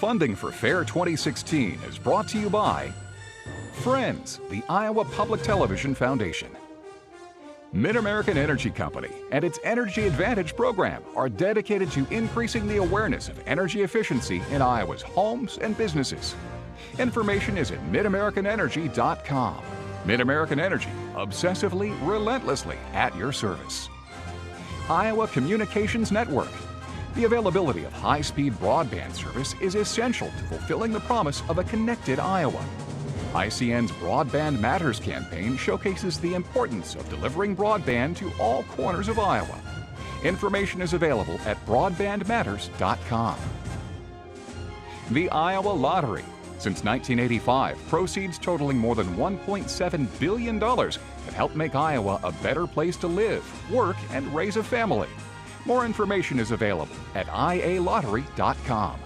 Funding for Fair 2016 is brought to you by Friends, the Iowa Public Television Foundation. Mid-American Energy Company and its Energy Advantage program are dedicated to increasing the awareness of energy efficiency in Iowa's homes and businesses. Information is at midamericanenergy.com. Mid-American Energy, obsessively, relentlessly at your service. Iowa Communications Network. The availability of high-speed broadband service is essential to fulfilling the promise of a connected Iowa. ICN's Broadband Matters campaign showcases the importance of delivering broadband to all corners of Iowa. Information is available at broadbandmatters.com. The Iowa Lottery. Since 1985, proceeds totaling more than $1.7 billion have helped make Iowa a better place to live, work, and raise a family. More information is available at ialottery.com.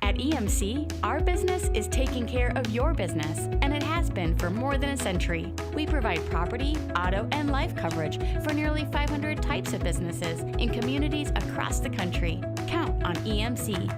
At EMC, our business is taking care of your business, and it has been for more than a century. We provide property, auto, and life coverage for nearly 500 types of businesses in communities across the country. Count on EMC.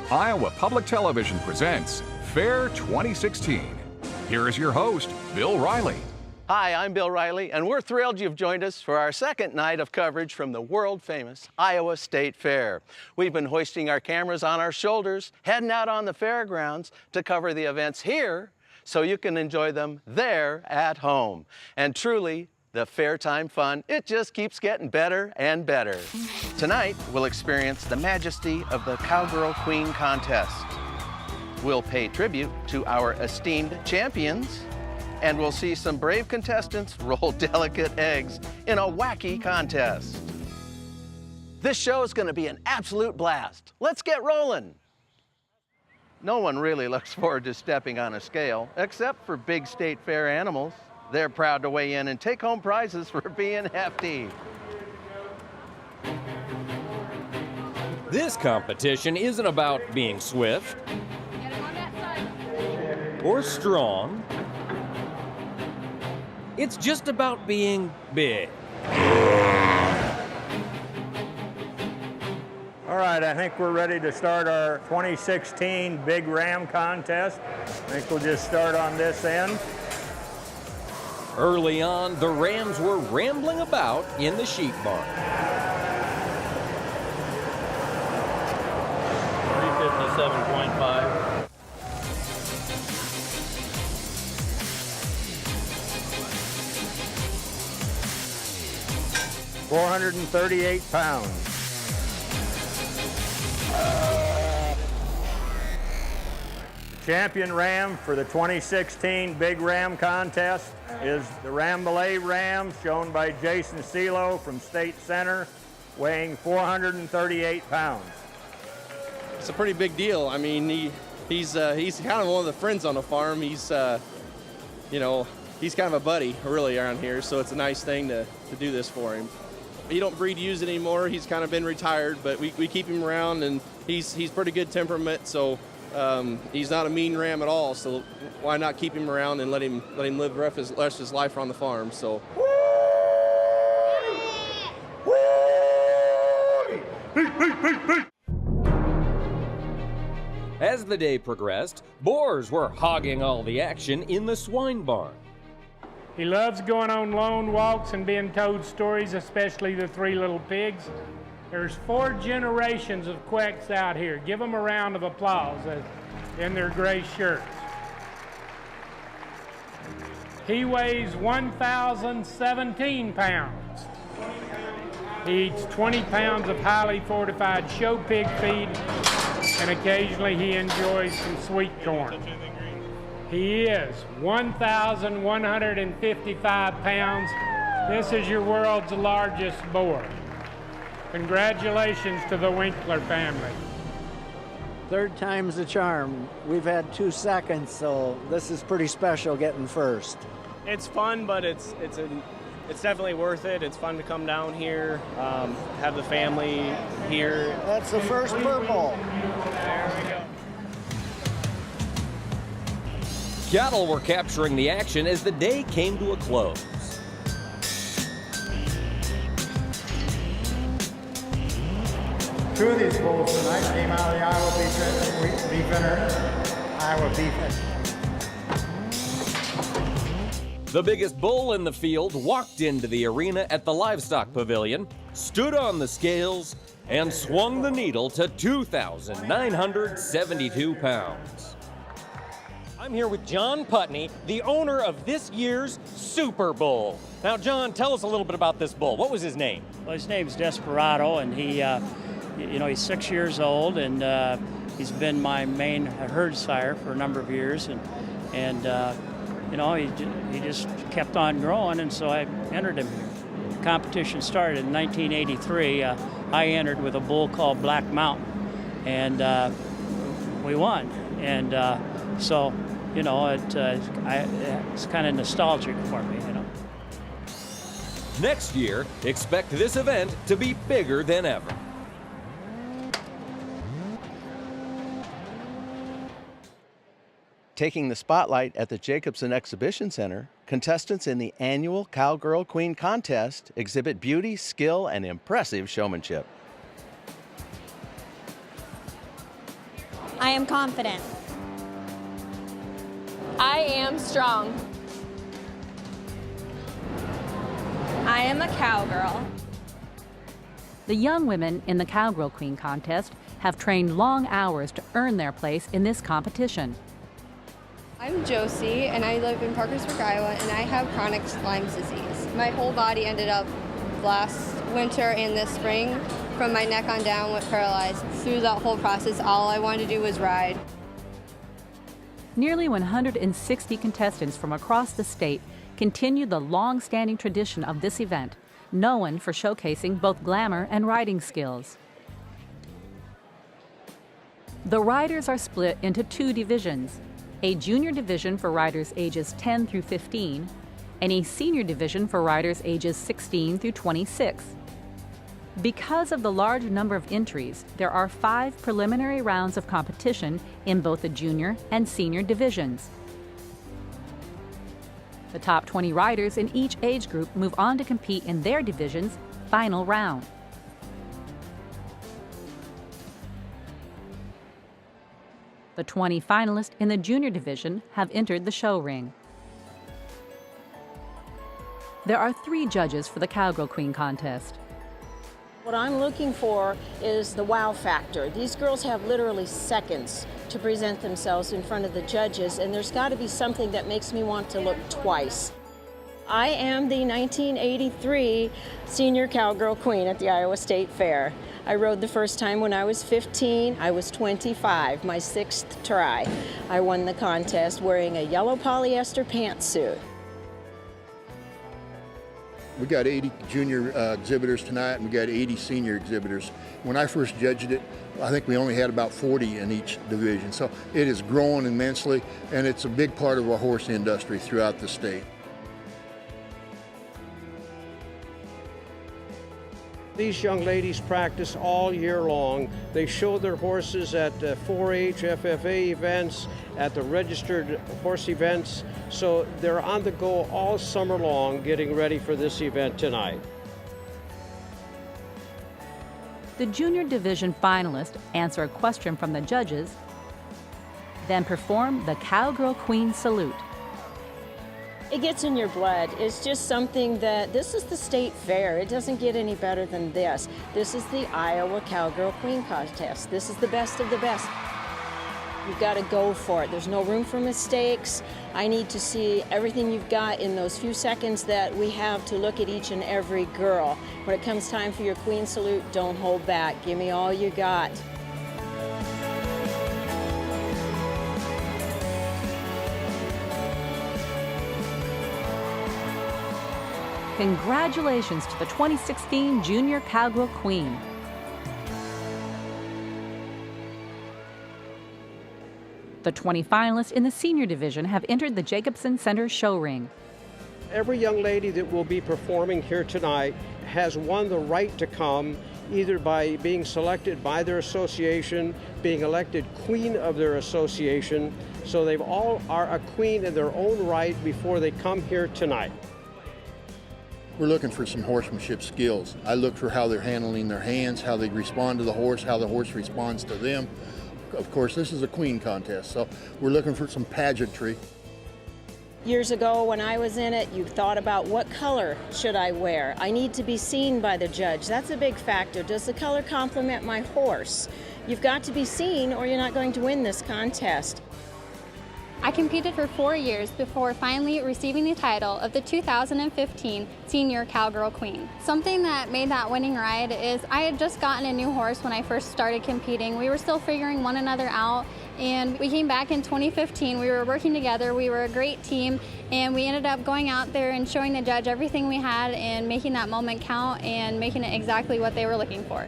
Iowa Public Television presents Fair 2016. Here is your host, Bill Riley. Hi, I'm Bill Riley, and we're thrilled you've joined us for our second night of coverage from the world-famous Iowa State Fair. We've been hoisting our cameras on our shoulders, heading out on the fairgrounds to cover the events here so you can enjoy them there at home. And truly, the fair time fun, it just keeps getting better and better. Tonight, we'll experience the majesty of the Cowgirl Queen contest. We'll pay tribute to our esteemed champions, and we'll see some brave contestants roll delicate eggs in a wacky contest. This show is gonna be an absolute blast. Let's get rolling. No one really looks forward to stepping on a scale, except for big state fair animals. They're proud to weigh in and take home prizes for being hefty. This competition isn't about being swift or strong. It's just about being big. All right, I think we're ready to start our 2016 Big Ram Contest. I think we'll just start on this end. Early on, the Rams were rambling about in the sheep barn. 357.5. £438. Champion ram for the 2016 Big Ram Contest is the Rambalay Ram, shown by Jason Celo from State Center, weighing 438 pounds. It's a pretty big deal. I mean, he's kind of one of the friends on the farm. He's, you know, he's kind of a buddy, really, around here, so it's a nice thing to do this for him. He don't breed ewes anymore. He's kind of been retired, but we keep him around, and he's pretty good temperament, so he's not a mean ram at all, so why not keep him around and let him live the rest of his life around the farm. So. As the day progressed, boars were hogging all the action in the swine barn. He loves going on lone walks and being told stories, especially the three little pigs. There's 4 generations of Quecks out here. Give them a round of applause in their gray shirts. He weighs 1,017 pounds. He eats 20 pounds of highly fortified show pig feed, and occasionally he enjoys some sweet corn. He is 1,155 pounds. This is your world's largest boar. Congratulations to the Winkler family. Third time's the charm. We've had 2 seconds, so this is pretty special getting first. It's fun, but it's It's definitely worth it. It's fun to come down here, have the family here. That's the first purple. There we go. Cattle were capturing the action as the day came to a close. Two of these bulls tonight came out of the Iowa beef. The biggest bull in the field walked into the arena at the Livestock Pavilion, stood on the scales, and swung the needle to 2,972 pounds. I'm here with John Putney, the owner of this year's Super Bull. Now, John, tell us a little bit about this bull. What was his name? Well, his name's Desperado, and he, he's 6 years old, and he's been my main herd sire for a number of years, and he just kept on growing, and so I entered him here. The competition started in 1983. I entered with a bull called Black Mountain, and we won. And so, it's kind of nostalgic for me, Next year, expect this event to be bigger than ever. Taking the spotlight at the Jacobson Exhibition Center, contestants in the annual Cowgirl Queen contest exhibit beauty, skill, and impressive showmanship. I am confident. I am strong. I am a cowgirl. The young women in the Cowgirl Queen contest have trained long hours to earn their place in this competition. I'm Josie, and I live in Parkersburg, Iowa, and I have chronic Lyme disease. My whole body ended up last winter and this spring, from my neck on down, went paralyzed. Through that whole process, all I wanted to do was ride. Nearly 160 contestants from across the state continue the long-standing tradition of this event, known for showcasing both glamour and riding skills. The riders are split into two divisions: a junior division for riders ages 10 through 15, and a senior division for riders ages 16 through 26. Because of the large number of entries, there are 5 preliminary rounds of competition in both the junior and senior divisions. The top 20 riders in each age group move on to compete in their division's final round. The 20 finalists in the junior division have entered the show ring. There are 3 judges for the Cowgirl Queen contest. What I'm looking for is the wow factor. These girls have literally seconds to present themselves in front of the judges, and there's got to be something that makes me want to look twice. I am the 1983 Senior Cowgirl Queen at the Iowa State Fair. I rode the first time when I was 15. I was 25, my 6th try. I won the contest wearing a yellow polyester pantsuit. We got 80 junior exhibitors tonight, and we got 80 senior exhibitors. When I first judged it, I think we only had about 40 in each division. So it is growing immensely, and it's a big part of our horse industry throughout the state. These young ladies practice all year long. They show their horses at 4-H, FFA events, at the registered horse events. So they're on the go all summer long getting ready for this event tonight. The junior division finalists answer a question from the judges, then perform the Cowgirl Queen salute. It gets in your blood. It's just something that, this is the state fair. It doesn't get any better than this. This is the Iowa Cowgirl Queen contest. This is the best of the best. You've got to go for it. There's no room for mistakes. I need to see everything you've got in those few seconds that we have to look at each and every girl. When it comes time for your queen salute, don't hold back. Give me all you got. Congratulations to the 2016 Junior Cowgirl Queen. The 20 finalists in the senior division have entered the Jacobson Center show ring. every young lady that will be performing here tonight has won the right to come, either by being selected by their association, being elected queen of their association. So they all are a queen in their own right before they come here tonight. We're looking for some horsemanship skills. I look for how they're handling their hands, how they respond to the horse, how the horse responds to them. Of course, this is a queen contest, so we're looking for some pageantry. Years ago when I was in it, you thought about what color should I wear? I need to be seen by the judge. That's a big factor. Does the color complement my horse? You've got to be seen or you're not going to win this contest. I competed for 4 years before finally receiving the title of the 2015 Senior Cowgirl Queen. Something that made that winning ride is I had just gotten a new horse when I first started competing. We were still figuring one another out, and we came back in 2015. We were working together, we were a great team, and we ended up going out there and showing the judge everything we had and making that moment count and making it exactly what they were looking for.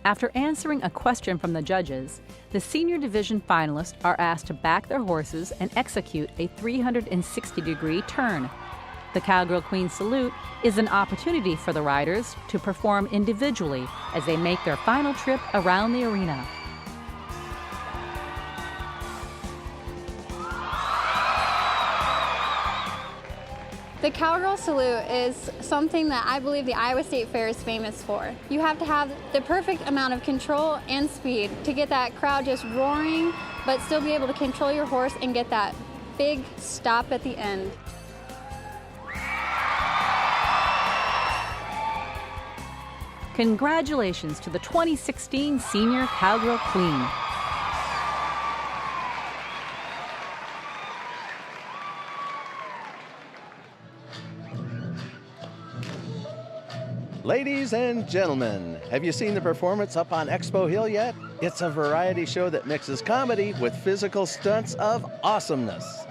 After answering a question from the judges, the senior division finalists are asked to back their horses and execute a 360-degree turn. The Cowgirl Queen salute is an opportunity for the riders to perform individually as they make their final trip around the arena. The Cowgirl Salute is something that I believe the Iowa State Fair is famous for. You have to have the perfect amount of control and speed to get that crowd just roaring, but still be able to control your horse and get that big stop at the end. Congratulations to the 2016 Senior Cowgirl Queen. Ladies and gentlemen, have you seen the performance up on Expo Hill yet? It's a variety show that mixes comedy with physical stunts of awesomeness.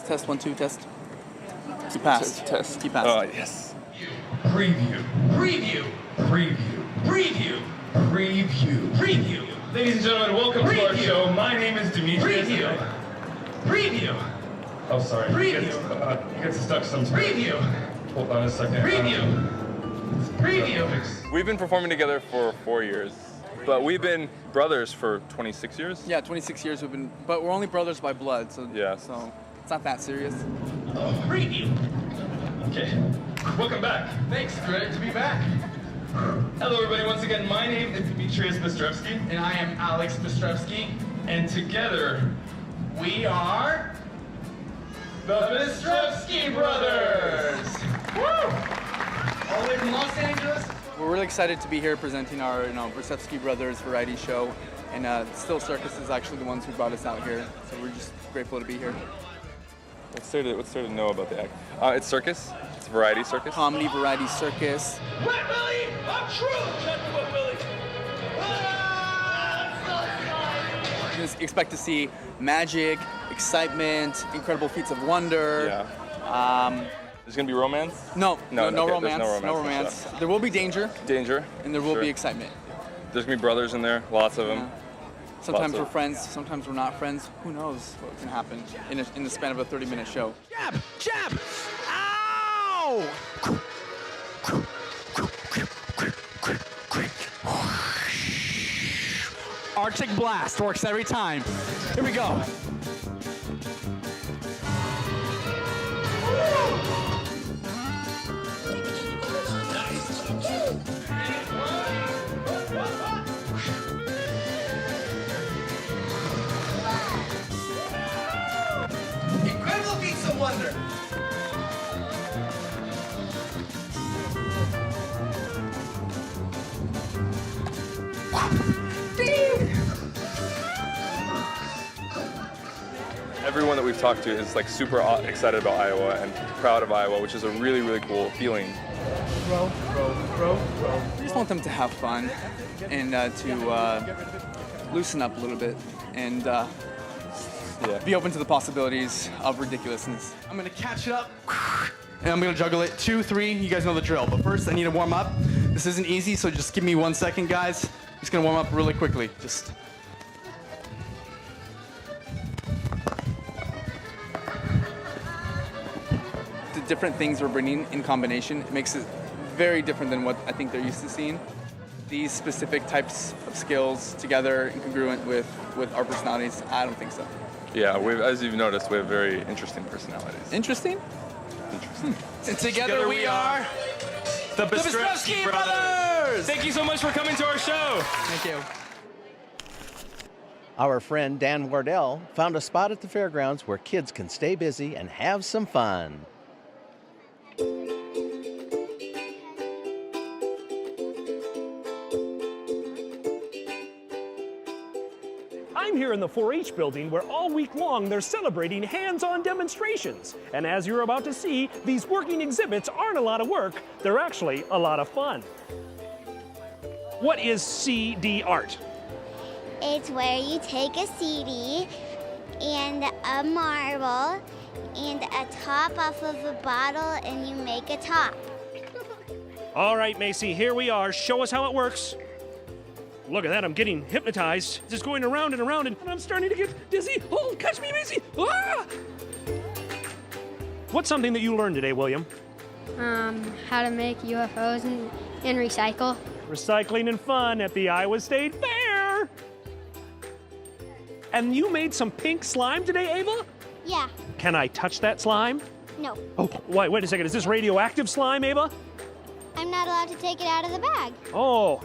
Test, 1, 2, test. He passed. Test. He passed. Oh, yes. Preview. Preview. Preview. Preview. Preview. Preview. Ladies and gentlemen, welcome to our show. My name is Demetrius. Preview. Preview. Oh, sorry. Preview. He gets stuck sometimes. Preview. Hold on a second. Preview. Preview. We've been performing together for 4 years, but we've been brothers for 26 years. Yeah, 26 years we've been, but we're only brothers by blood, so yeah. So it's not that serious. Preview. Okay. Welcome back. Thanks. Great to be back. Hello, everybody. Once again, my name is Demetrius Bistrevsky. And I am Alex Bistrevsky. And together, we are the Bistrevsky Brothers! Woo! All the way from Los Angeles. We're really excited to be here presenting our Bistrevsky Brothers variety show. And Still Circus is actually the ones who brought us out here. So we're just grateful to be here. What's there to know about the act? It's circus. It's a variety circus. Comedy, variety circus. Wet Willie, I'm true! Wet Willie. You can expect to see magic, excitement, incredible feats of wonder. Yeah. There's gonna be romance? No Okay, romance. No romance. There will be danger. Danger. And there will be excitement. There's gonna be brothers in there, lots of them. Sometimes we're friends, sometimes we're not friends. Who knows what can happen in the span of a 30-minute show. Jab! Jab! Ow! Arctic Blast works every time. Here we go. Incredible feats of wonder. Everyone that we've talked to is like super excited about Iowa and proud of Iowa, which is a really, really cool feeling. Row. We just want them to have fun and to loosen up a little bit and be open to the possibilities of ridiculousness. I'm gonna catch it up and I'm gonna juggle it. 2, 3, you guys know the drill. But first I need to warm up. This isn't easy, so just give me 1 second, guys. Just gonna warm up really quickly. Just different things we're bringing in combination. It makes it very different than what I think they're used to seeing. These specific types of skills together and congruent with our personalities, I don't think so. Yeah, as you've noticed, we have very interesting personalities. Interesting? Interesting. And together we are the Bistrevsky Brothers! Thank you so much for coming to our show. Thank you. Our friend Dan Wardell found a spot at the fairgrounds where kids can stay busy and have some fun. I'm here in the 4-H building where all week long they're celebrating hands-on demonstrations. And as you're about to see, these working exhibits aren't a lot of work, they're actually a lot of fun. What is CD art? It's where you take a CD and a marble and a top off of a bottle and you make a top. All right, Macy, here we are. Show us how it works. Look at that, I'm getting hypnotized. Just going around and around, and I'm starting to get dizzy. Oh, catch me, Macy! Ah! What's something that you learned today, William? How to make UFOs and recycle. Recycling and fun at the Iowa State Fair. And you made some pink slime today, Ava? Yeah. Can I touch that slime? No. Oh, wait a second. Is this radioactive slime, Ava? I'm not allowed to take it out of the bag. Oh.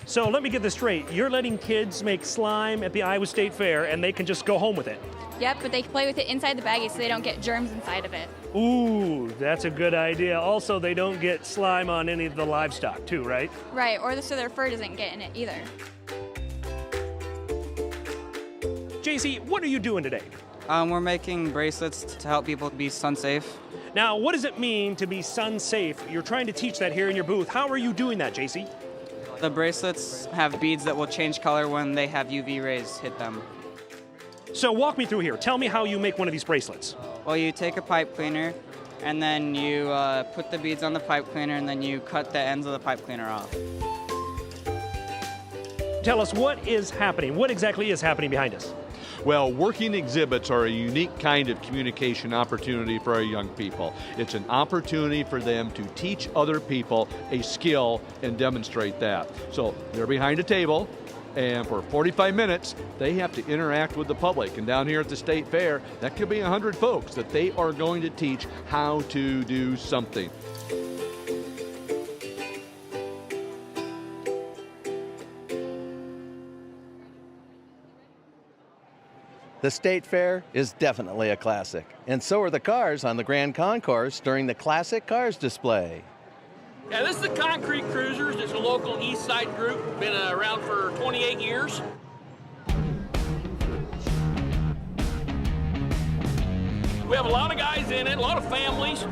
So let me get this straight. You're letting kids make slime at the Iowa State Fair and they can just go home with it. Yep, but they can play with it inside the baggie so they don't get germs inside of it. Ooh, that's a good idea. Also, they don't get slime on any of the livestock too, right? Right, or so their fur doesn't get in it either. JC, what are you doing today? We're making bracelets to help people be sun safe. Now, what does it mean to be sun safe? You're trying to teach that here in your booth. How are you doing that, JC? The bracelets have beads that will change color when they have UV rays hit them. So walk me through here. Tell me how you make one of these bracelets. Well, you take a pipe cleaner, and then you put the beads on the pipe cleaner, and then you cut the ends of the pipe cleaner off. Tell us what is happening. What exactly is happening behind us? Well, working exhibits are a unique kind of communication opportunity for our young people. It's an opportunity for them to teach other people a skill and demonstrate that. So they're behind a table, and for 45 minutes, they have to interact with the public. And down here at the State Fair, that could be 100 folks that they are going to teach how to do something. The State Fair is definitely a classic, and so are the cars on the Grand Concourse during the Classic Cars display. Yeah, this is the Concrete Cruisers. It's a local East Side group, been around for 28 years. We have a lot of guys in it, a lot of families.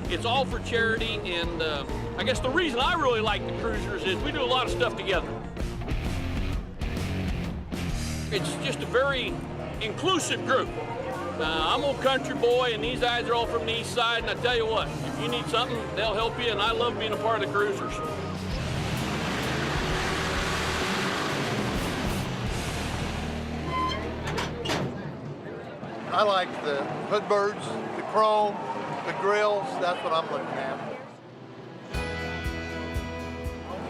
It's all for charity, and I guess the reason I really like the Cruisers is we do a lot of stuff together. It's just a very inclusive group. I'm a country boy, and these guys are all from the East Side, and I tell you what, if you need something, they'll help you, and I love being a part of the Cruisers. I like the hoodbirds, the chrome, the grills. That's what I'm looking at.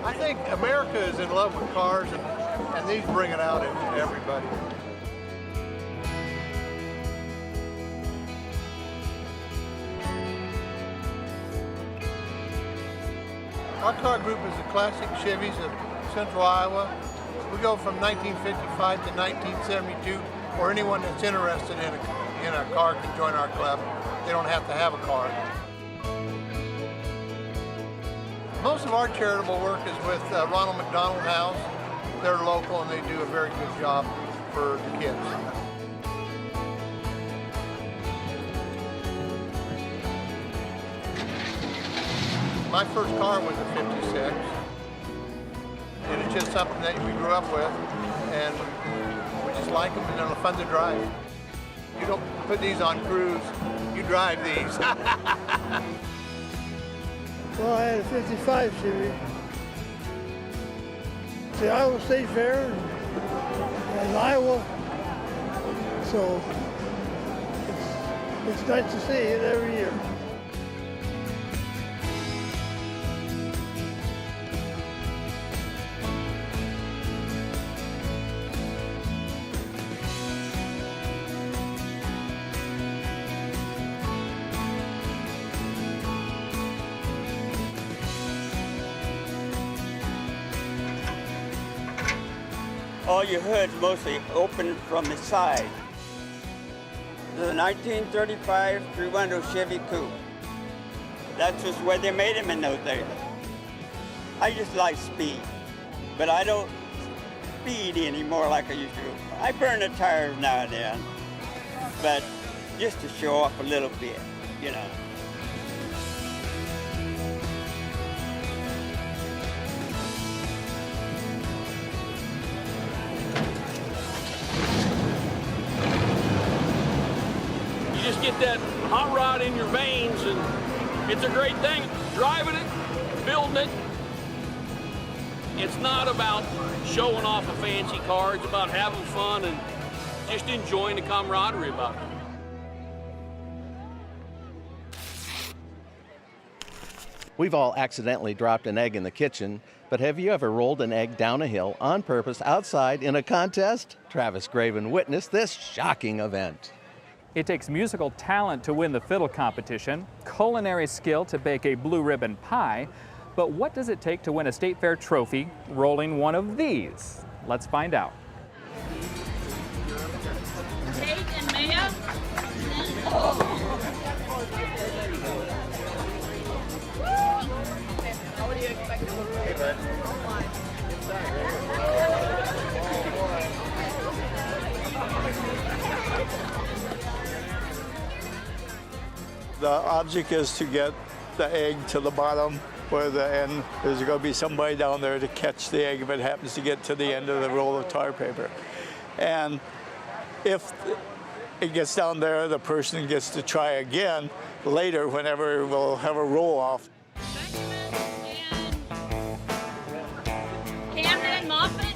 I think America is in love with cars, and these bring it out in everybody. Our car group is the classic Chevys of Central Iowa. We go from 1955 to 1972, or anyone that's interested in a car can join our club. They don't have to have a car. Most of our charitable work is with Ronald McDonald House. They're local and they do a very good job for the kids. My first car was a 56, and it's just something that we grew up with, and we just like them, and they're fun to drive. You don't put these on cruise, you drive these. Well, I had a 55 Chevy. The Iowa State Fair in Iowa, so it's nice to see it every year. all your hoods mostly open from the side. The 1935 three-window Chevy Coupe. That's just where they made them in those days. I just like speed, but I don't speed anymore like I used to. I burn the tires now and then, but just to show off a little bit, you know. You just get that hot rod in your veins, and it's a great thing. Driving it, building it. It's not about showing off a fancy car. It's about having fun and just enjoying the camaraderie about it. We've all accidentally dropped an egg in the kitchen, but have you ever rolled an egg down a hill on purpose outside in a contest? Travis Graven witnessed this shocking event. It takes musical talent to win the fiddle competition, culinary skill to bake a blue ribbon pie, but what does it take to win a state fair trophy rolling one of these? Let's find out. Cake and mayo. What do you expect to look like? The object is to get the egg to the bottom where the end, there's going to be somebody down there to catch the egg if it happens to get to the end of the roll of tar paper. And if it gets down there, the person gets to try again later whenever we'll have a roll off. Camden, Moffett.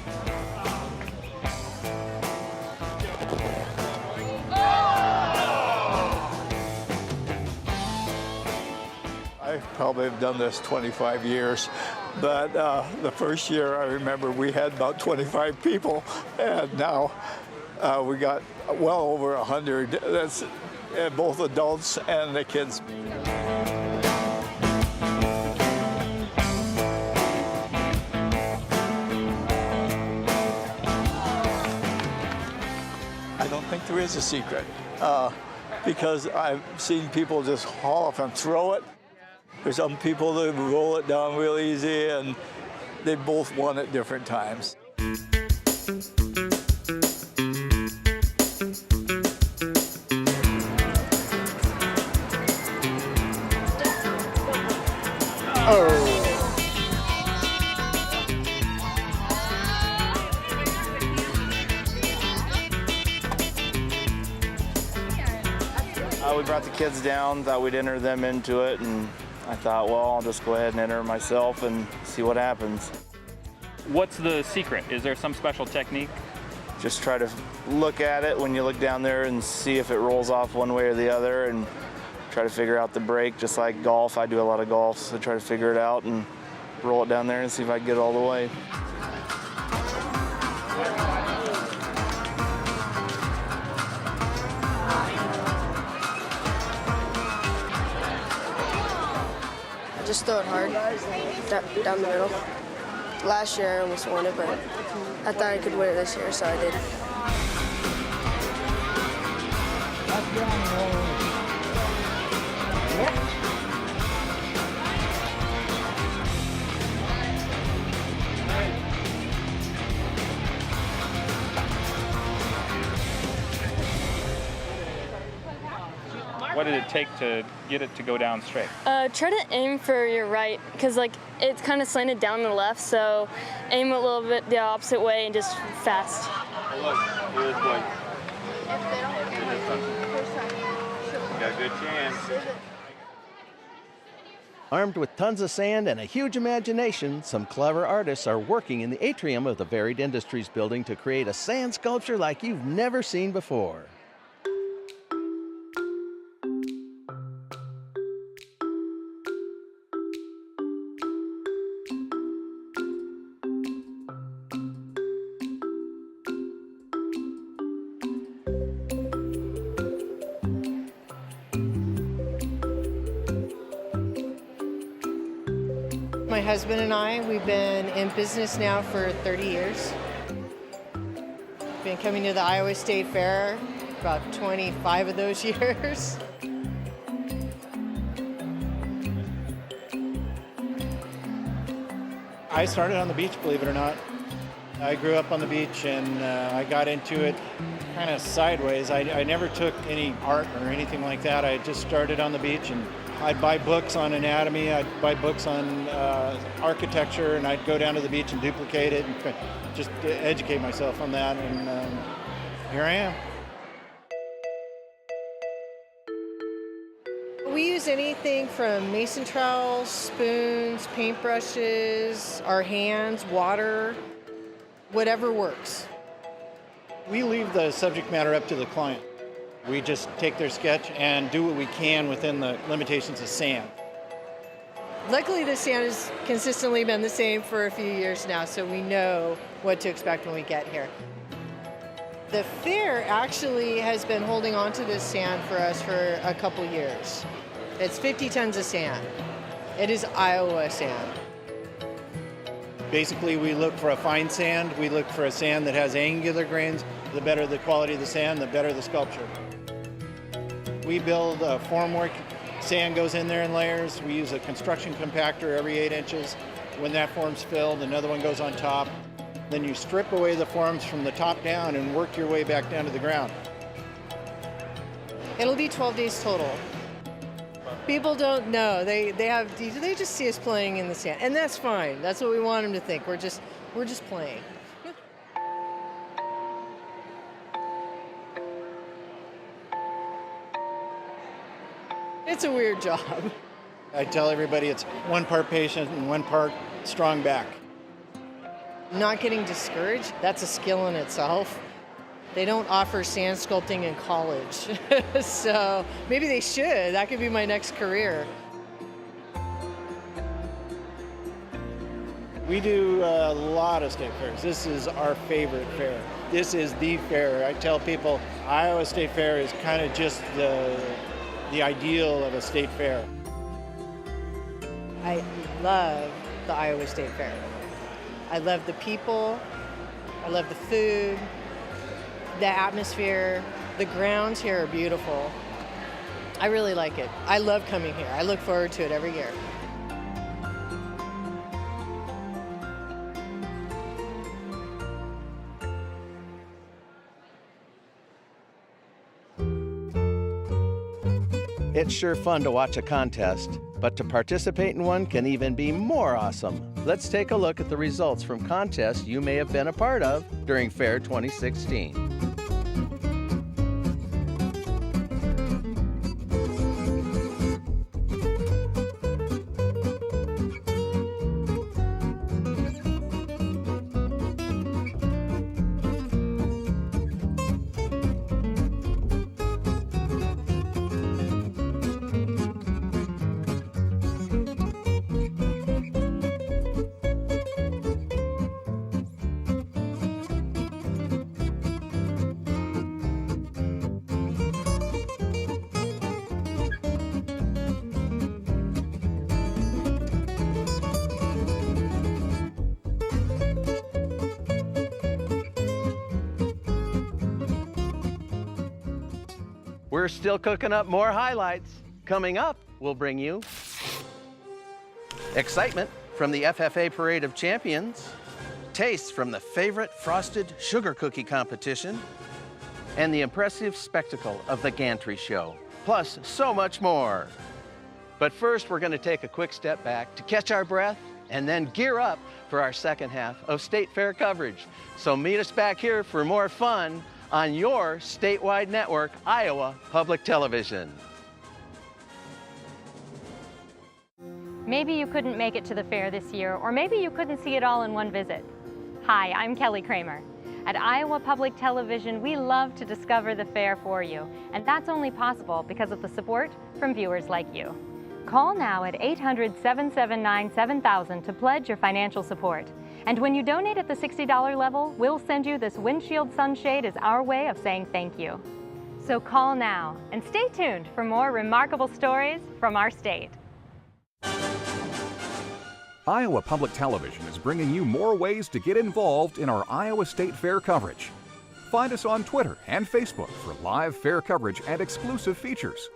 I probably have done this 25 years, but the first year I remember we had about 25 people, and now we got well over 100. That's both adults and the kids. I don't think there is a secret because I've seen people just haul off and throw it. There's some people that roll it down real easy, and they both won at different times. We brought the kids down, thought we'd enter them into it, and I thought, well, I'll just go ahead and enter myself and see what happens. What's the secret? Is there some special technique? Just try to look at it when you look down there and see if it rolls off one way or the other, and try to figure out the break, just like golf. I do a lot of golf, so try to figure it out and roll it down there and see if I can get it all the way. Just throw it hard, down the middle. Last year I almost won it, but I thought I could win it this year, so I did. What did it take to get it to go down straight? Try to aim for your right, because like it's kind of slanted down the left, so aim a little bit the opposite way and just fast. Oh, look, here's Blake. You got a good chance. Armed with tons of sand and a huge imagination, some clever artists are working in the atrium of the Varied Industries building to create a sand sculpture like you've never seen before. My husband and I, we've been in business now for 30 years. been coming to the Iowa State Fair about 25 of those years. I started on the beach, believe it or not. I grew up on the beach and I got into it kind of sideways. I never took any art or anything like that. I just started on the beach and I'd buy books on anatomy, I'd buy books on architecture, and I'd go down to the beach and duplicate it and just educate myself on that, and here I am. We use anything from mason trowels, spoons, paintbrushes, our hands, water, whatever works. We leave the subject matter up to the client. We just take their sketch and do what we can within the limitations of sand. Luckily, the sand has consistently been the same for a few years now, so we know what to expect when we get here. The fair actually has been holding on to this sand for us for a couple years. It's 50 tons of sand. It is Iowa sand. Basically, we look for a fine sand. We look for a sand that has angular grains. The better the quality of the sand, the better the sculpture. We build a formwork. Sand goes in there in layers. We use a construction compactor every 8 inches. When that form's filled, another one goes on top. Then you strip away the forms from the top down and work your way back down to the ground. It'll be 12 days total. People don't know. They just see us playing in the sand, and that's fine. That's what we want them to think. We're just playing. It's a weird job. I tell everybody it's 1 part patient and 1 part strong back. Not getting discouraged, that's a skill in itself. They don't offer sand sculpting in college, so maybe they should. That could be my next career. We do a lot of state fairs. This is our favorite fair. This is the fair. I tell people Iowa State Fair is kind of just the ideal of a state fair. I love the Iowa State Fair. I love the people, I love the food, the atmosphere. The grounds here are beautiful. I really like it. I love coming here. I look forward to it every year. It's sure fun to watch a contest, but to participate in one can even be more awesome. Let's take a look at the results from contests you may have been a part of during Fair 2016. We're still cooking up more highlights. Coming up, we'll bring you excitement from the FFA Parade of Champions, tastes from the favorite frosted sugar cookie competition, and the impressive spectacle of the Gantry show, plus so much more. But first, we're going to take a quick step back to catch our breath and then gear up for our second half of State Fair coverage. So meet us back here for more fun on your statewide network, Iowa Public Television. Maybe you couldn't make it to the fair this year, or maybe you couldn't see it all in one visit. Hi, I'm Kelly Kramer. At Iowa Public Television, we love to discover the fair for you, and that's only possible because of the support from viewers like you. Call now at 800-779-7000 to pledge your financial support. And when you donate at the $60 level, we'll send you this windshield sunshade as our way of saying thank you. So call now and stay tuned for more remarkable stories from our state. Iowa Public Television is bringing you more ways to get involved in our Iowa State Fair coverage. Find us on Twitter and Facebook for live fair coverage and exclusive features.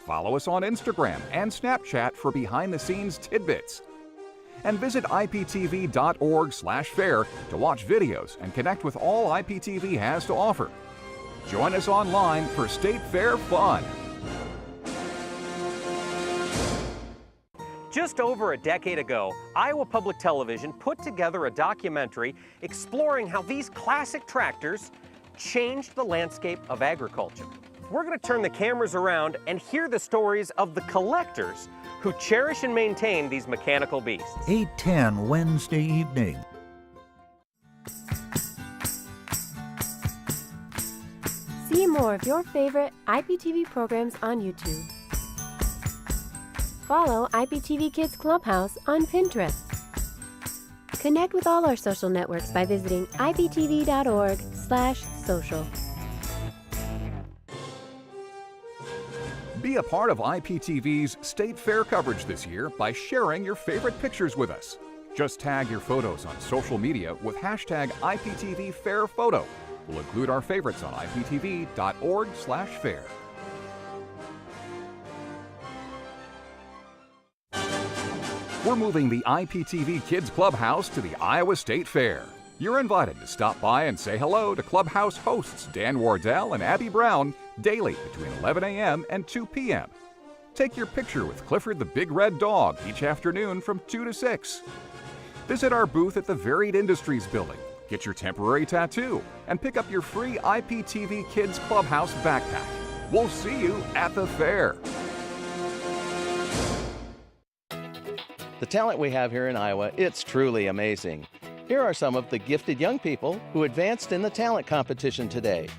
Follow us on Instagram and Snapchat for behind-the-scenes tidbits. And visit iptv.org/fair to watch videos and connect with all IPTV has to offer. Join us online for State Fair fun. Just over a decade ago, Iowa Public Television put together a documentary exploring how these classic tractors changed the landscape of agriculture. We're going to turn the cameras around and hear the stories of the collectors who cherish and maintain these mechanical beasts. 8:10 Wednesday evening. See more of your favorite IPTV programs on YouTube. Follow IPTV Kids Clubhouse on Pinterest. Connect with all our social networks by visiting iptv.org/social. Be a part of IPTV's State Fair coverage this year by sharing your favorite pictures with us. Just tag your photos on social media with hashtag IPTVFairPhoto. We'll include our favorites on iptv.org/fair. We're moving the IPTV Kids Clubhouse to the Iowa State Fair. You're invited to stop by and say hello to Clubhouse hosts Dan Wardell and Abby Brown daily between 11 a.m. and 2 p.m. Take your picture with Clifford the Big Red Dog each afternoon from 2 to 6. Visit our booth at the Varied Industries Building, get your temporary tattoo, and pick up your free IPTV Kids Clubhouse backpack. We'll see you at the fair. The talent we have here in Iowa, it's truly amazing. Here are some of the gifted young people who advanced in the talent competition today.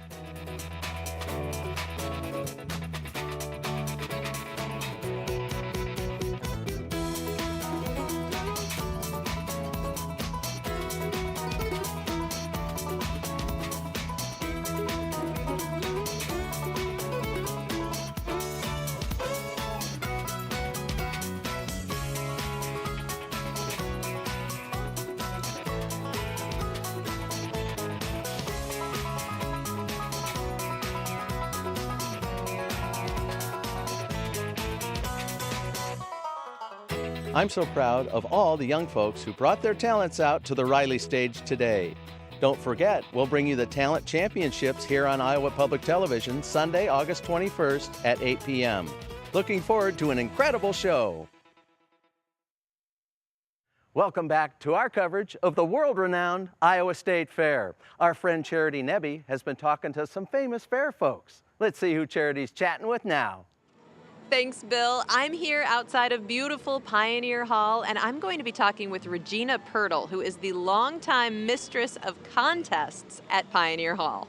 I'm so proud of all the young folks who brought their talents out to the Riley stage today. Don't forget, we'll bring you the Talent Championships here on Iowa Public Television Sunday, August 21st at 8 p.m. Looking forward to an incredible show. Welcome back to our coverage of the world-renowned Iowa State Fair. Our friend Charity Nebbe has been talking to some famous fair folks. Let's see who Charity's chatting with now. Thanks, Bill. I'm here outside of beautiful Pioneer Hall, and I'm going to be talking with Regina Pirtle, who is the longtime mistress of contests at Pioneer Hall.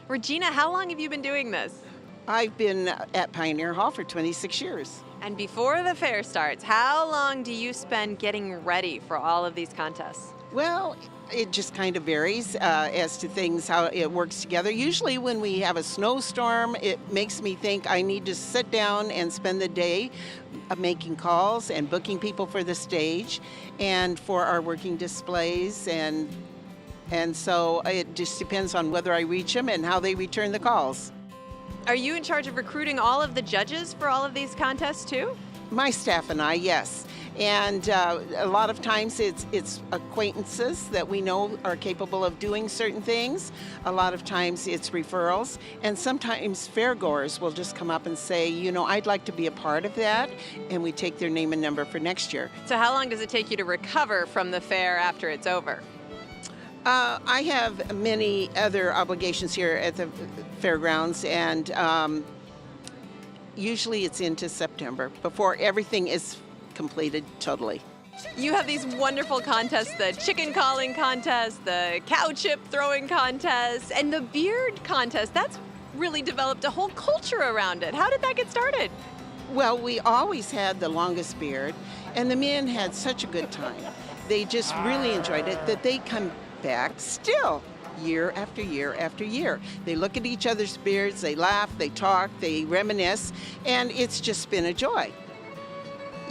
Regina, how long have you been doing this? I've been at Pioneer Hall for 26 years. And before the fair starts, how long do you spend getting ready for all of these contests? Well, it just kind of varies as to things, how it works together. Usually when we have a snowstorm, it makes me think I need to sit down and spend the day making calls and booking people for the stage and for our working displays. And so it just depends on whether I reach them and how they return the calls. Are you in charge of recruiting all of the judges for all of these contests too? My staff and I, yes. And a lot of times it's acquaintances that we know are capable of doing certain things. A lot of times it's referrals. And sometimes fairgoers will just come up and say, you know, I'd like to be a part of that. And we take their name and number for next year. So how long does it take you to recover from the fair after it's over? I have many other obligations here at the fairgrounds, and usually it's into September before everything is completed totally. You have these wonderful contests, the chicken calling contest, the cow chip throwing contest, and the beard contest. That's really developed a whole culture around it. How did that get started? Well, we always had the longest beard, and the men had such a good time. They just really enjoyed it that they come back still year after year after year. They look at each other's beards, they laugh, they talk, they reminisce, and it's just been a joy.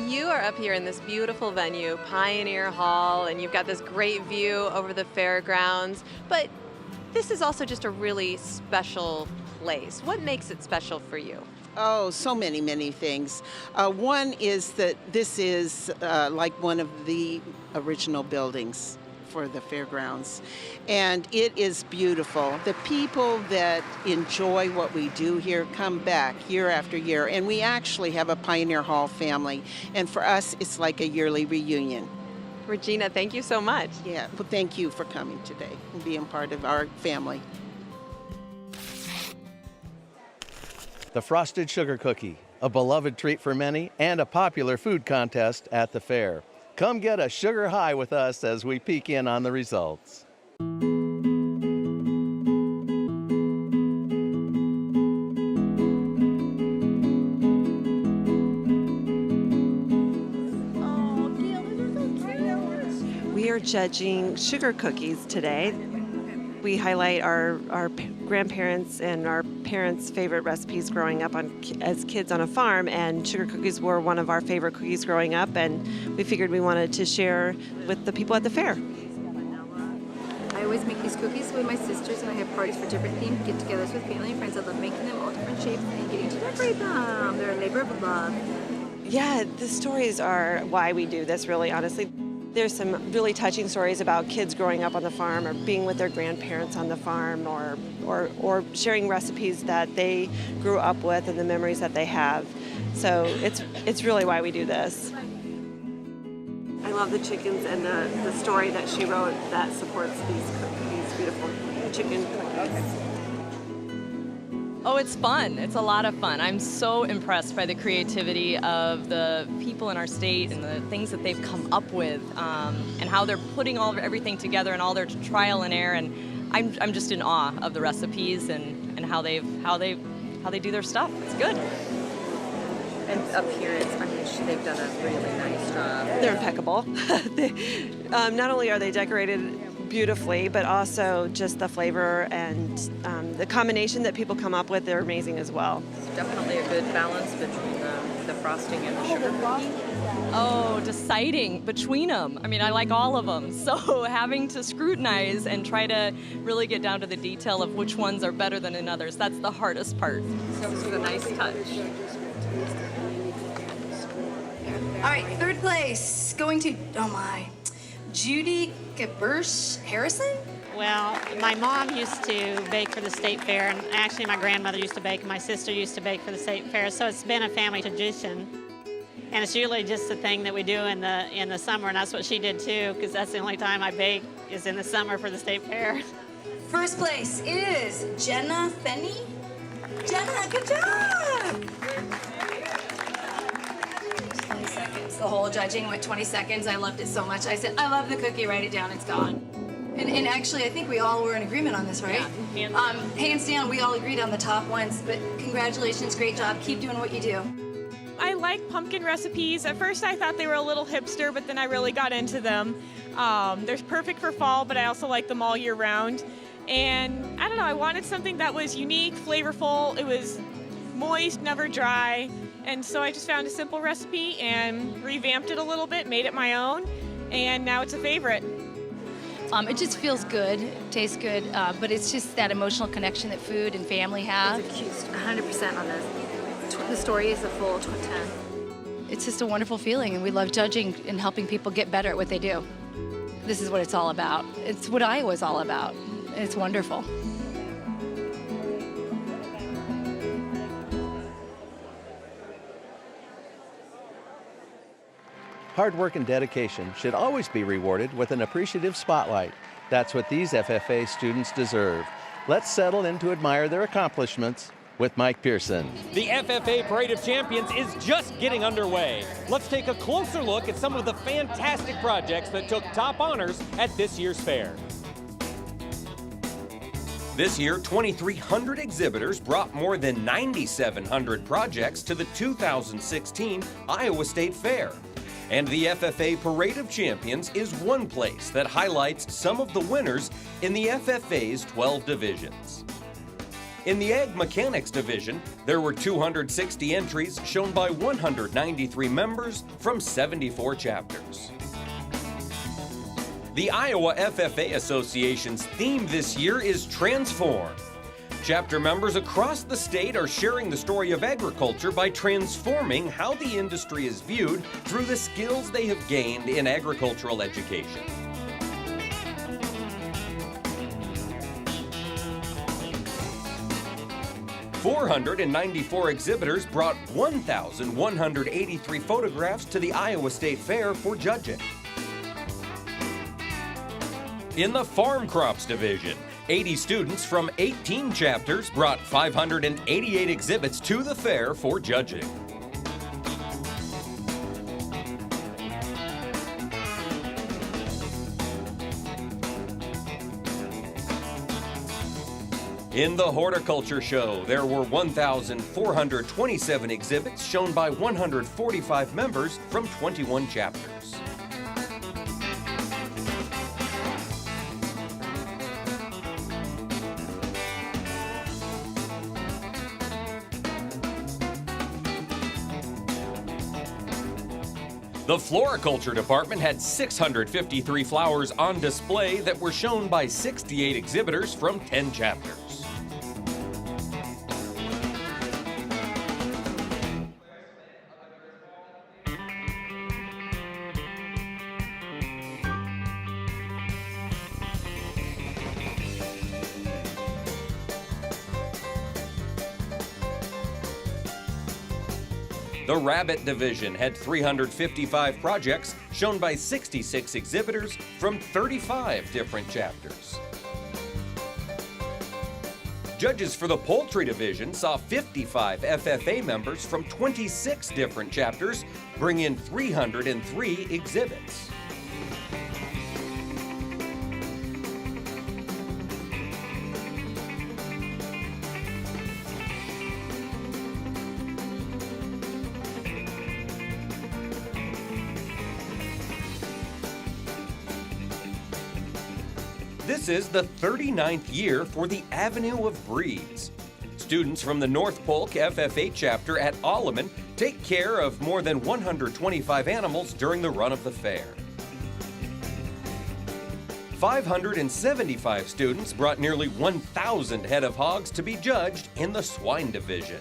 You are up here in this beautiful venue, Pioneer Hall, and you've got this great view over the fairgrounds. But this is also just a really special place. What makes it special for you? Oh, so many, many things. One is that this is like one of the original buildings for the fairgrounds, and it is beautiful. The people that enjoy what we do here come back year after year, and we actually have a Pioneer Hall family, and for us it's like a yearly reunion. Regina, thank you so much. Yeah, well, thank you for coming today and being part of our family. The Frosted Sugar Cookie, a beloved treat for many and a popular food contest at the fair. Come get a sugar high with us as we peek in on the results. We are judging sugar cookies today. We highlight our grandparents and our parents' favorite recipes growing up as kids on a farm, and sugar cookies were one of our favorite cookies growing up, and we figured we wanted to share with the people at the fair. I always make these cookies with my sisters, and I have parties for different themed get-togethers with family and friends. I love making them all different shapes and getting to decorate them. They're a labor of love. Yeah, the stories are why we do this, really, honestly. There's some really touching stories about kids growing up on the farm or being with their grandparents on the farm or sharing recipes that they grew up with and the memories that they have. So it's really why we do this. I love the chickens and the story that she wrote that supports these beautiful chicken cookies. Oh, it's fun. It's a lot of fun. I'm so impressed by the creativity of the people in our state and the things that they've come up with, and how they're putting everything together and all their trial and error. And I'm just in awe of the recipes and how they do their stuff. It's good. And appearance, I mean, they've done a really nice job. They're impeccable. Not only are they decorated beautifully, but also just the flavor and the combination that people come up with, they're amazing as well. It's definitely a good balance between the frosting and the sugar cookie. Oh, deciding between them. I mean, I like all of them. So having to scrutinize and try to really get down to the detail of which ones are better than in others, that's the hardest part. So this was a nice touch. All right, third place, going to, oh my, Judy Gebersh Harrison? Well, my mom used to bake for the state fair, and actually my grandmother used to bake, and my sister used to bake for the state fair, so it's been a family tradition. And it's usually just a thing that we do in the summer, and that's what she did too, because that's the only time I bake is in the summer for the state fair. First place is Jenna Fenney. Jenna, good job! 20 seconds. The whole judging went 20 seconds. I loved it so much. I said, I love the cookie, write it down, it's gone. And actually, I think we all were in agreement on this, right? Yeah, hands down, we all agreed on the top ones, but congratulations, great job. Keep doing what you do. I like pumpkin recipes. At first I thought they were a little hipster, but then I really got into them. They're perfect for fall, but I also like them all year round. And I don't know, I wanted something that was unique, flavorful, it was moist, never dry. And so I just found a simple recipe and revamped it a little bit, made it my own, and now it's a favorite. It just feels good, tastes good, but it's just that emotional connection that food and family have. It's a 100% on this. The story is a full 10. It's just a wonderful feeling, and we love judging and helping people get better at what they do. This is what it's all about. It's what Iowa's all about. It's wonderful. Hard work and dedication should always be rewarded with an appreciative spotlight. That's what these FFA students deserve. Let's settle in to admire their accomplishments with Mike Pearson. The FFA Parade of Champions is just getting underway. Let's take a closer look at some of the fantastic projects that took top honors at this year's fair. This year, 2,300 exhibitors brought more than 9,700 projects to the 2016 Iowa State Fair. And the FFA Parade of Champions is one place that highlights some of the winners in the FFA's 12 divisions. In the Ag Mechanics Division, there were 260 entries shown by 193 members from 74 chapters. The Iowa FFA Association's theme this year is Transform. Chapter members across the state are sharing the story of agriculture by transforming how the industry is viewed through the skills they have gained in agricultural education. "494 exhibitors brought 1,183 photographs to the Iowa State Fair for judging. In the Farm Crops Division, 80 students from 18 chapters brought 588 exhibits to the fair for judging. In the Horticulture Show, there were 1,427 exhibits shown by 145 members from 21 chapters. The Floriculture Department had 653 flowers on display that were shown by 68 exhibitors from 10 chapters. The Rabbit Division had 355 projects shown by 66 exhibitors from 35 different chapters. Judges for the Poultry Division saw 55 FFA members from 26 different chapters bring in 303 exhibits. This is the 39th year for the Avenue of Breeds. Students from the North Polk FFA chapter at Alleman take care of more than 125 animals during the run of the fair. 575 students brought nearly 1,000 head of hogs to be judged in the Swine Division.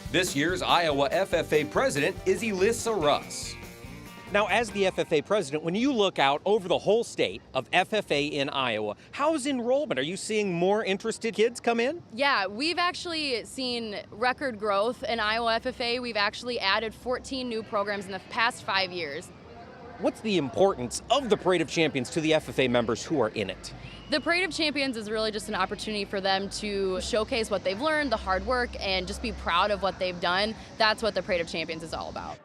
This year's Iowa FFA president is Elissa Russ. Now, as the FFA president, when you look out over the whole state of FFA in Iowa, how's enrollment? Are you seeing more interested kids come in? Yeah, we've actually seen record growth in Iowa FFA. We've actually added 14 new programs in the past 5 years. What's the importance of the Parade of Champions to the FFA members who are in it? The Parade of Champions is really just an opportunity for them to showcase what they've learned, the hard work, and just be proud of what they've done. That's what the Parade of Champions is all about.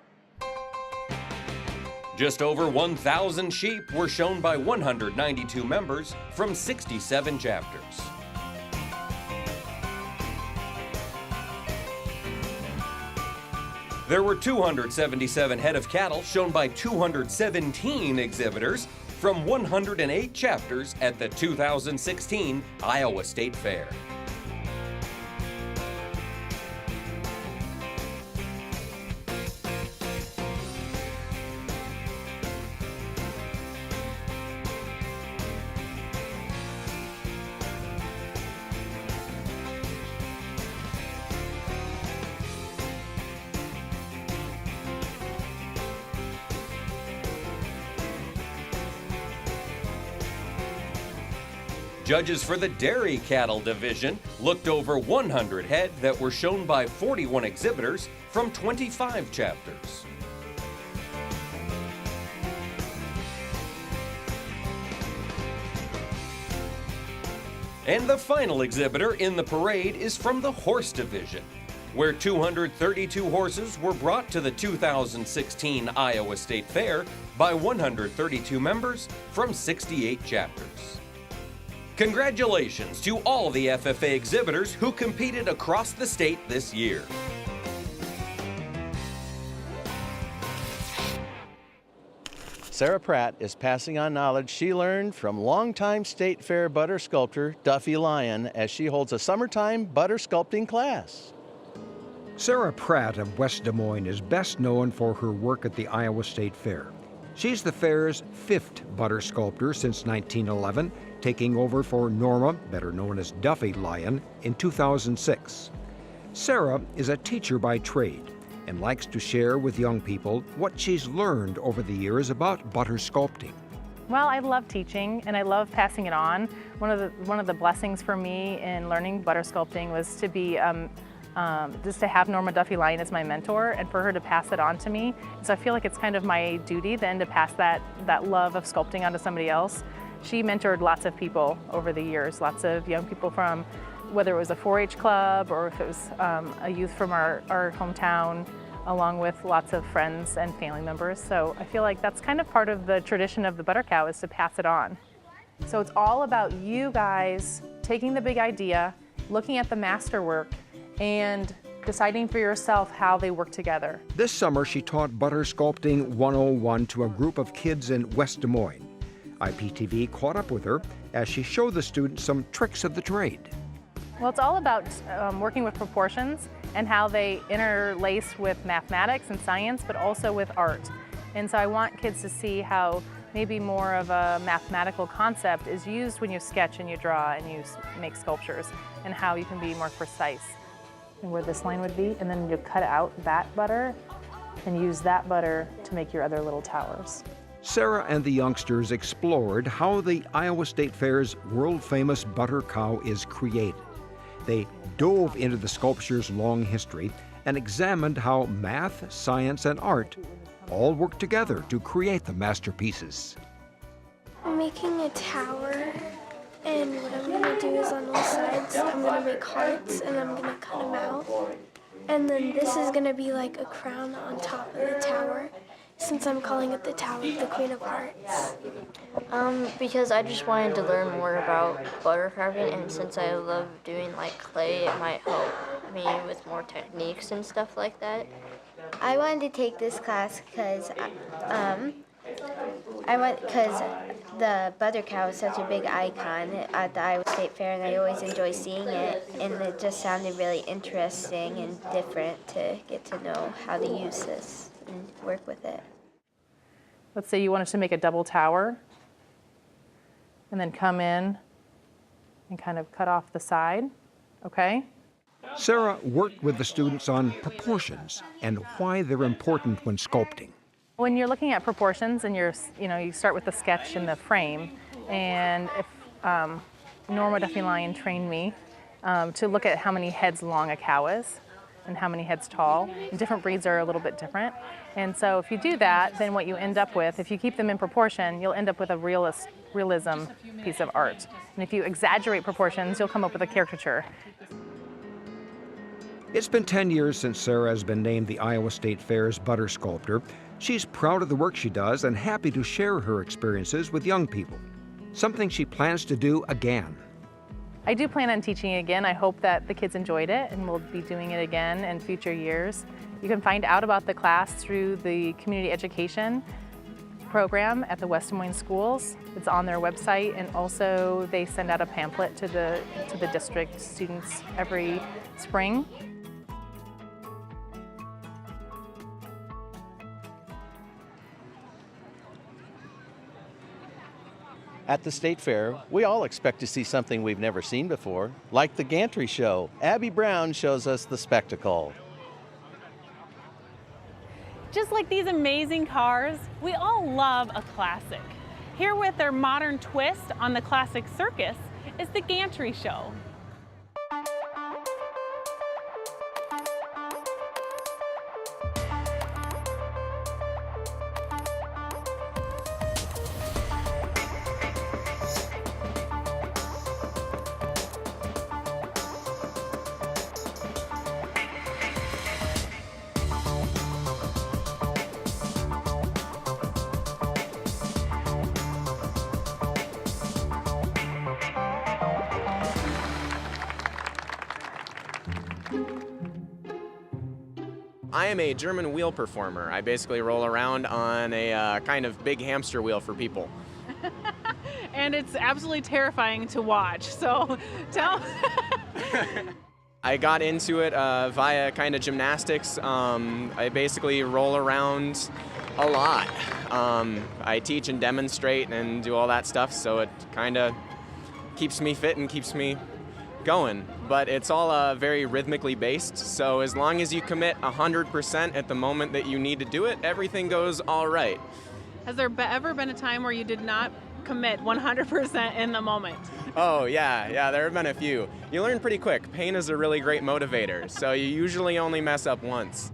Just over 1,000 sheep were shown by 192 members from 67 chapters. There were 277 head of cattle shown by 217 exhibitors from 108 chapters at the 2016 Iowa State Fair. Judges for the Dairy Cattle Division looked over 100 head that were shown by 41 exhibitors from 25 chapters. And the final exhibitor in the parade is from the Horse Division, where 232 horses were brought to the 2016 Iowa State Fair by 132 members from 68 chapters. Congratulations to all the FFA exhibitors who competed across the state this year. Sarah Pratt is passing on knowledge she learned from longtime State Fair butter sculptor Duffy Lyon as she holds a summertime butter sculpting class. Sarah Pratt of West Des Moines is best known for her work at the Iowa State Fair. She's the fair's 5th butter sculptor since 1911, taking over for Norma, better known as Duffy Lyon, in 2006. Sarah is a teacher by trade and likes to share with young people what she's learned over the years about butter sculpting. Well, I love teaching and I love passing it on. One of the blessings for me in learning butter sculpting was to be just to have Norma Duffy Lyon as my mentor and for her to pass it on to me. So I feel like it's kind of my duty then to pass that love of sculpting onto somebody else. She mentored lots of people over the years, lots of young people from whether it was a 4-H club or if it was a youth from our hometown, along with lots of friends and family members. So I feel like that's kind of part of the tradition of the Butter Cow is to pass it on. So it's all about you guys taking the big idea, looking at the masterwork, and deciding for yourself how they work together. This summer, she taught Butter Sculpting 101 to a group of kids in West Des Moines. IPTV caught up with her as she showed the students some tricks of the trade. Well, it's all about working with proportions and how they interlace with mathematics and science, but also with art. And so I want kids to see how maybe more of a mathematical concept is used when you sketch and you draw and you make sculptures, and how you can be more precise. And where this line would be, and then you cut out that butter and use that butter to make your other little towers. Sarah and the youngsters explored how the Iowa State Fair's world-famous butter cow is created. They dove into the sculpture's long history and examined how math, science, and art all work together to create the masterpieces. I'm making a tower, and what I'm going to do is on all sides, I'm going to make hearts, and I'm going to cut them out. And then this is going to be like a crown on top of the tower, since I'm calling it the Tower of the Queen of Hearts. Because I just wanted to learn more about butter carving, and since I love doing like clay, it might help me with more techniques and stuff like that. I wanted to take this class because the butter cow is such a big icon at the Iowa State Fair, and I always enjoy seeing it, and it just sounded really interesting and different to get to know how to use this and work with it. Let's say you wanted to make a double tower, and then come in and kind of cut off the side, okay? Sarah worked with the students on proportions and why they're important when sculpting. When you're looking at proportions and you start with the sketch and the frame, and if Norma Duffy Lyon trained me to look at how many heads long a cow is and how many heads tall, and different breeds are a little bit different. And so if you do that, then what you end up with, if you keep them in proportion, you'll end up with a realism piece of art. And if you exaggerate proportions, you'll come up with a caricature. It's been 10 years since Sarah has been named the Iowa State Fair's butter sculptor. She's proud of the work she does and happy to share her experiences with young people, something she plans to do again. I do plan on teaching again. I hope that the kids enjoyed it, and we'll be doing it again in future years. You can find out about the class through the community education program at the West Des Moines schools. It's on their website, and also they send out a pamphlet to the district students every spring. At the State Fair, we all expect to see something we've never seen before, like the Gantry show. Abby Brown shows us the spectacle. Just like these amazing cars, we all love a classic. Here with their modern twist on the classic circus is the Gantry show. I am a German wheel performer. I basically roll around on a kind of big hamster wheel for people. And it's absolutely terrifying to watch, so tell... I got into it via kind of gymnastics. I basically roll around a lot. I teach and demonstrate and do all that stuff, so it kind of keeps me fit and keeps me going. But it's all very rhythmically based, so as long as you commit 100% at the moment that you need to do it, everything goes all right. Has there ever been a time where you did not commit 100% in the moment? Oh, yeah, there have been a few. You learn pretty quick. Pain is a really great motivator, so you usually only mess up once.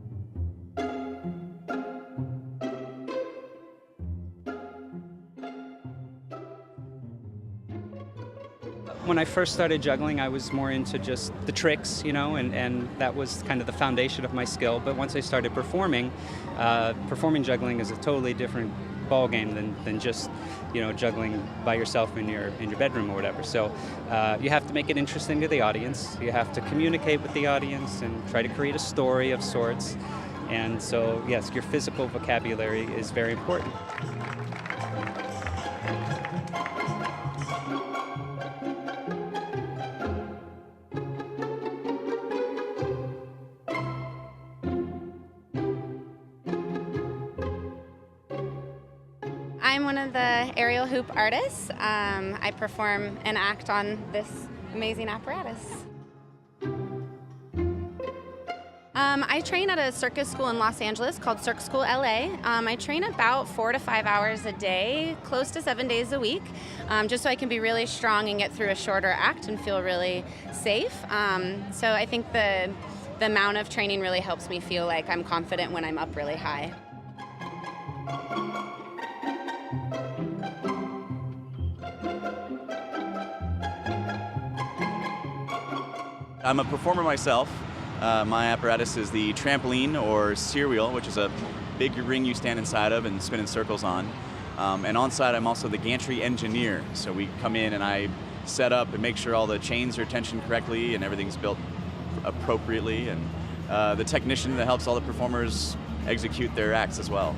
When I first started juggling, I was more into just the tricks, you know, and that was kind of the foundation of my skill. But once I started performing, performing juggling is a totally different ball game than just, you know, juggling by yourself in your bedroom or whatever. So you have to make it interesting to the audience. You have to communicate with the audience and try to create a story of sorts. And so, yes, your physical vocabulary is very important. I'm one of the aerial hoop artists. I perform and act on this amazing apparatus. I train at a circus school in Los Angeles called Circus School LA. I train about 4 to 5 hours a day, close to 7 days a week, just so I can be really strong and get through a shorter act and feel really safe. So I think the amount of training really helps me feel like I'm confident when I'm up really high. I'm a performer myself. My apparatus is the trampoline or steer wheel, which is a big ring you stand inside of and spin in circles on. And on site, I'm also the gantry engineer. So we come in and I set up and make sure all the chains are tensioned correctly and everything's built appropriately. And the technician that helps all the performers execute their acts as well.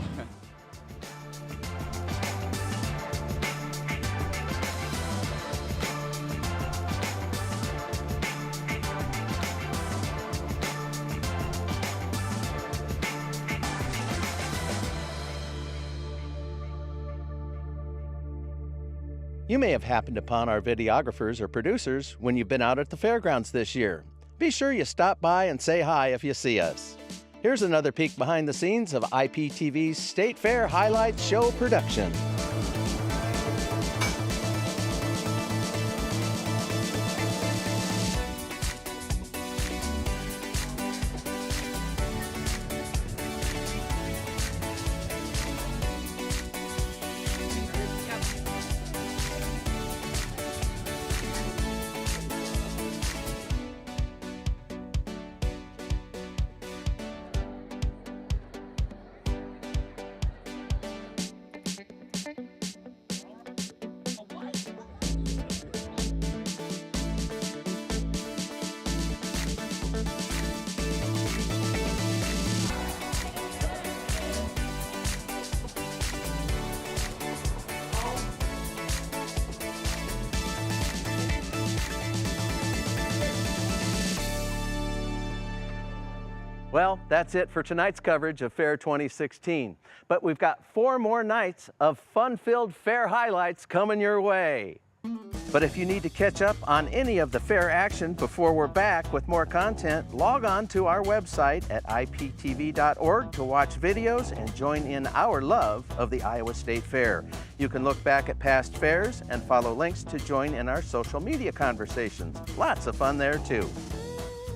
You may have happened upon our videographers or producers when you've been out at the fairgrounds this year. Be sure you stop by and say hi if you see us. Here's another peek behind the scenes of IPTV's State Fair Highlight Show production. Well, that's it for tonight's coverage of Fair 2016. But we've got 4 more nights of fun-filled fair highlights coming your way. But if you need to catch up on any of the fair action before we're back with more content, log on to our website at iptv.org to watch videos and join in our love of the Iowa State Fair. You can look back at past fairs and follow links to join in our social media conversations. Lots of fun there too.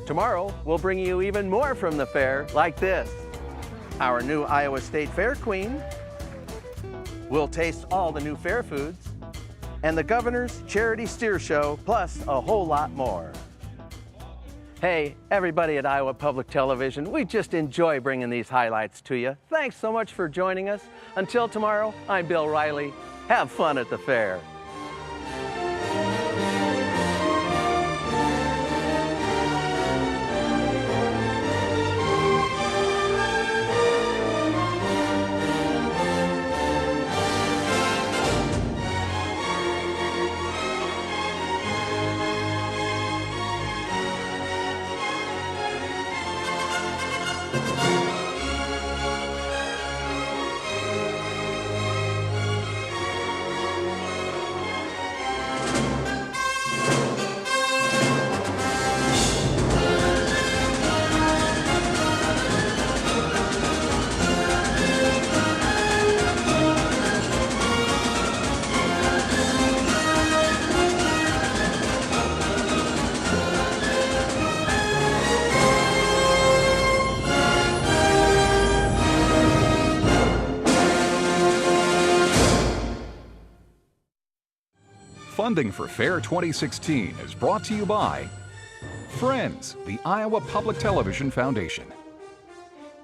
Tomorrow, we'll bring you even more from the fair like this. Our new Iowa State Fair Queen. We'll taste all the new fair foods. And the Governor's Charity Steer Show, plus a whole lot more. Hey, everybody at Iowa Public Television, we just enjoy bringing these highlights to you. Thanks so much for joining us. Until tomorrow, I'm Bill Riley. Have fun at the fair. Funding for Fair 2016 is brought to you by Friends, the Iowa Public Television Foundation.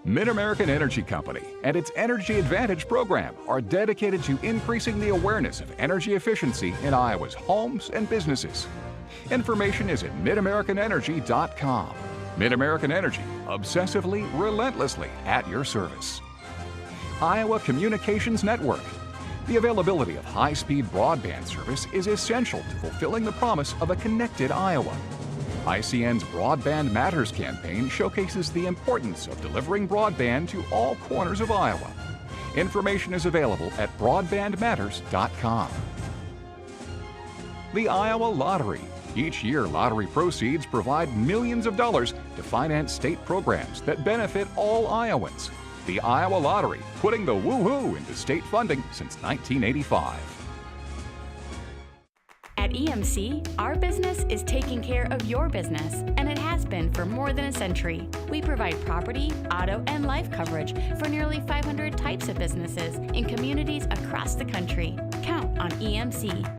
Mid-American Energy Company and its Energy Advantage program are dedicated to increasing the awareness of energy efficiency in Iowa's homes and businesses. Information is at midamericanenergy.com. Mid-American Energy, obsessively, relentlessly at your service. Iowa Communications Network. The availability of high-speed broadband service is essential to fulfilling the promise of a connected Iowa. ICN's Broadband Matters campaign showcases the importance of delivering broadband to all corners of Iowa. Information is available at broadbandmatters.com. The Iowa Lottery. Each year, lottery proceeds provide millions of dollars to finance state programs that benefit all Iowans. The Iowa Lottery, putting the woo-hoo into state funding since 1985. At EMC, our business is taking care of your business, and it has been for more than a century. We provide property, auto, and life coverage for nearly 500 types of businesses in communities across the country. Count on EMC.